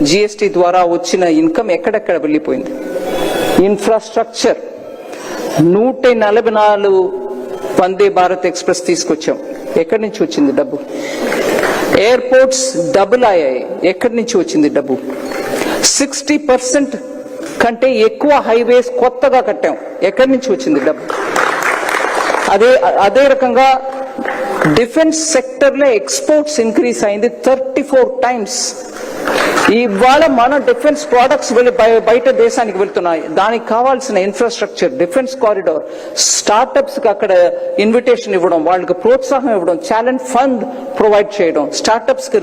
GST ద్వారా వచ్చిన income ఎక్కడెక్కడ వెళ్ళిపోయింది? ఇన్ఫ్రాస్ట్రక్చర్ 144 వందే భారత్ ఎక్స్ప్రెస్ తీసుకొచ్చాం, ఎక్కడి నుంచి వచ్చింది డబ్బు? ఎయిర్పోర్ట్స్ డబుల్ అయ్యాయి, ఎక్కడి నుంచి వచ్చింది డబ్బు? 60% కంటే ఎక్కువ హైవేస్ కొత్తగా కట్టాం, ఎక్కడి నుంచి వచ్చింది డబ్బు? అదే రకంగా డిఫెన్స్ సెక్టర్ లో ఎక్స్పోర్ట్స్ ఇంక్రీజ్ అయింది 34 times. ఇవాళ మన డిఫెన్స్ ప్రొడక్ట్స్ బయట దేశానికి వెళ్తున్నాయి. దానికి కావాల్సిన ఇన్ఫ్రాస్ట్రక్చర్, డిఫెన్స్ కారిడార్, స్టార్టప్స్ కి అక్కడ ఇన్విటేషన్ ఇవ్వడం, వాళ్ళకి ప్రోత్సాహం ఇవ్వడం, టాలెంట్ ఫండ్ ప్రొవైడ్ చేయడం, స్టార్టప్స్ కి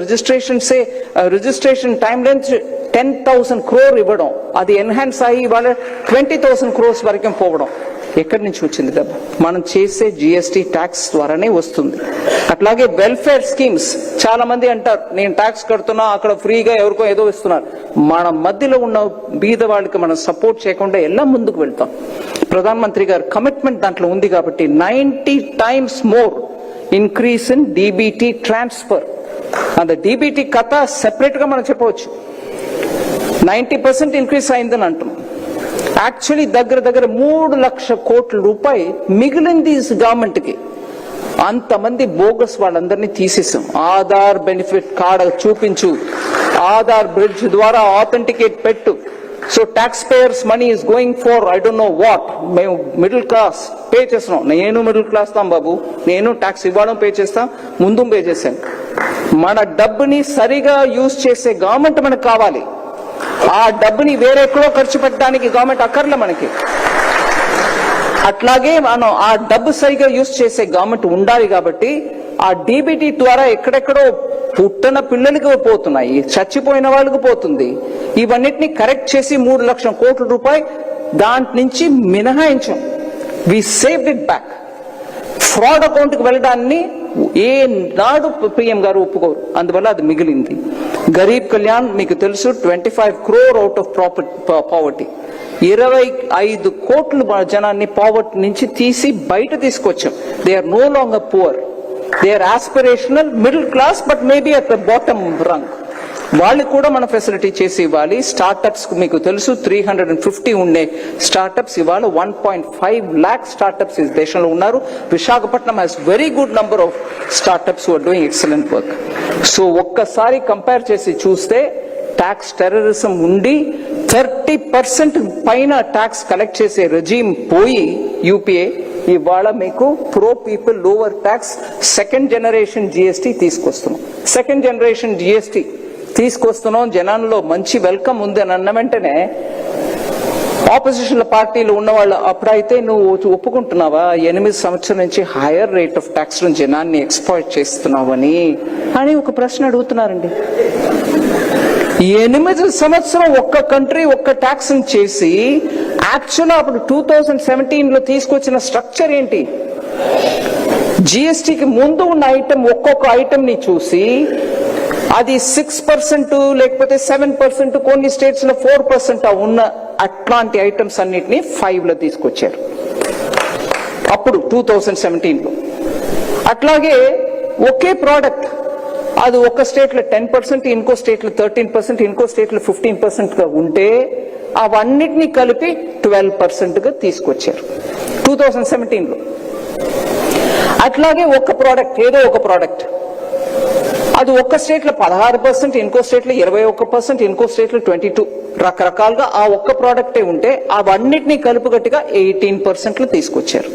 రిజిస్ట్రేషన్ టైం లెంత్ 10,000 crore ఇవ్వడం, అది ఎన్హాన్స్ అయ్యి ఇవాళ 20,000 crores వరకు పోవడం. ఎక్కడి నుంచి వచ్చింది డబ్బు? మనం చేసే జిఎస్టీ ట్యాక్స్ ద్వారానే వస్తుంది. అట్లాగే వెల్ఫేర్ స్కీమ్స్, చాలా మంది అంటారు నేను ట్యాక్స్ కడుతున్నా అక్కడ ఫ్రీగా ఎవరికో ఏదో ఇస్తున్నారు. మన మధ్యలో ఉన్న బీద వాళ్ళకి మనం సపోర్ట్ చేయకుండా ఎలా ముందుకు వెళ్తాం? ప్రధాన మంత్రి గారు కమిట్మెంట్ దాంట్లో ఉంది కాబట్టి 90 times more increase in DBT transfer. అంత డిబిటీ కథ సెపరేట్ గా మనం చెప్పవచ్చు. 90% ఇంక్రీస్ అయిందని అంటున్నాం. యాక్చువల్లీ దగ్గర 3 లక్షల కోట్ల రూపాయలు మిగిలింది గవర్నమెంట్ కి. అంతమంది బోగస్ వాళ్ళందరినీ తీసేసాం. ఆధార్ బెనిఫిట్ కార్డు చూపించు, ఆధార్ బ్రిడ్జ్ ద్వారా ఆథెంటికేట్ పెట్టు. So tax payers money is going for I don't know what. మేము మిడిల్ క్లాస్ పే చేస్తున్నాం. నేను మిడిల్ క్లాస్ తాం బాబు, నేను ట్యాక్స్ ఇవ్వడం పే చేస్తాం, ముందు పే చేశాను. మన డబ్బుని సరిగా యూజ్ చేసే గవర్నమెంట్ మనకు కావాలి. ఆ డబ్బుని వేరెక్కడో ఖర్చు పెట్టడానికి గవర్నమెంట్ అక్కర్లే మనకి. అట్లాగే మనం ఆ డబ్బు సరిగా యూజ్ చేసే గవర్నమెంట్ ఉండాలి. కాబట్టి ఆ డిబిటీ ద్వారా ఎక్కడెక్కడో పుట్టిన పిల్లలకి పోతున్నాయి, చచ్చిపోయిన వాళ్ళకి పోతుంది. ఇవన్నిటిని కరెక్ట్ చేసి 3 లక్షల కోట్ల రూపాయలు దాంట్ నుంచి మినహాయించాం. We saved it back. Fraud account కి వెళ్ళడాన్ని ఏ నాడు పిఎం గారు ఒప్పుకోరు, అందువల్ల అది మిగిలింది. గరీబ్ కళ్యాణ్ మీకు తెలుసు 25 crore అవుట్ ఆఫ్ పావర్టీ. 25 కోట్ల జనాన్ని పావర్టీ నుంచి తీసి బయట తీసుకొచ్చాం. They are no longer poor, they are aspirational middle class, but maybe at the bottom rung. వాళ్ళకి కూడా మన ఫెసిలిటీ చేసి ఇవ్వాలి. స్టార్టప్స్ మీకు తెలుసు 350 ఉండే స్టార్టప్స్ ఇవాళ 1.5 lakh స్టార్టప్స్ ఈ దేశంలో ఉన్నారు. Visakhapatnam has very good number of startups who are doing excellent work. So ఒక్కసారి కంపేర్ చేసి చూస్తే ట్యాక్స్ టెర్రరిజం ఉండి 30% పైన ట్యాక్స్ కలెక్ట్ చేసే రెజీమ్ పోయి యూపీఏ ఇవాళ మీకు pro people lower tax second generation GST తీసుకొస్తున్నాం. సెకండ్ జనరేషన్ జిఎస్టీ తీసుకొస్తున్నాం. జనాల్లో మంచి వెల్కమ్ ఉంది అని అన్న వెంటనే ఆపోజిషన్ పార్టీలు ఉన్నవాళ్ళు అప్పుడైతే నువ్వు ఒప్పుకుంటున్నావా 8 సంవత్సరాల నుంచి హైయర్ రేట్ ఆఫ్ ట్యాక్స్ జనాన్ని ఎక్స్‌ప్లాయిట్ చేస్తున్నావని అని ఒక ప్రశ్న అడుగుతున్నారండి. 8 సంవత్సరం ఒక్క కంట్రీ ఒక్క ట్యాక్స్ చేసి యాక్చువల్ అప్పుడు 2017లో తీసుకొచ్చిన స్ట్రక్చర్ ఏంటి? జిఎస్టీకి ముందు ఉన్న ఐటమ్ ఒక్కొక్క ఐటమ్ ని చూసి అది 6% లేకపోతే 7%, కొన్ని స్టేట్స్ లో 4% ఉన్న అట్లాంటి ఐటమ్స్ అన్నిటిని 5 లో తీసుకొచ్చారు అప్పుడు 2017లో. అట్లాగే ఒకే ప్రోడక్ట్ అది ఒక స్టేట్ లో 10%, ఇంకో స్టేట్ లో 13%, ఇంకో స్టేట్ లో 15% గా ఉంటే అవన్నిటిని కలిపి 12% గా తీసుకొచ్చారు 2017లో. అట్లాగే ఒక ప్రోడక్ట్, ఏదో ఒక ప్రోడక్ట్ అది ఒక్క స్టేట్ లో 16%, ఇంకో స్టేట్ లో 21%, ఇంకో స్టేట్ లో 22%, రకరకాలుగా ఆ ఒక్క ప్రోడక్టే ఉంటే అవన్నిటినీ కలుపుగట్టుగా 18% లో తీసుకొచ్చారు.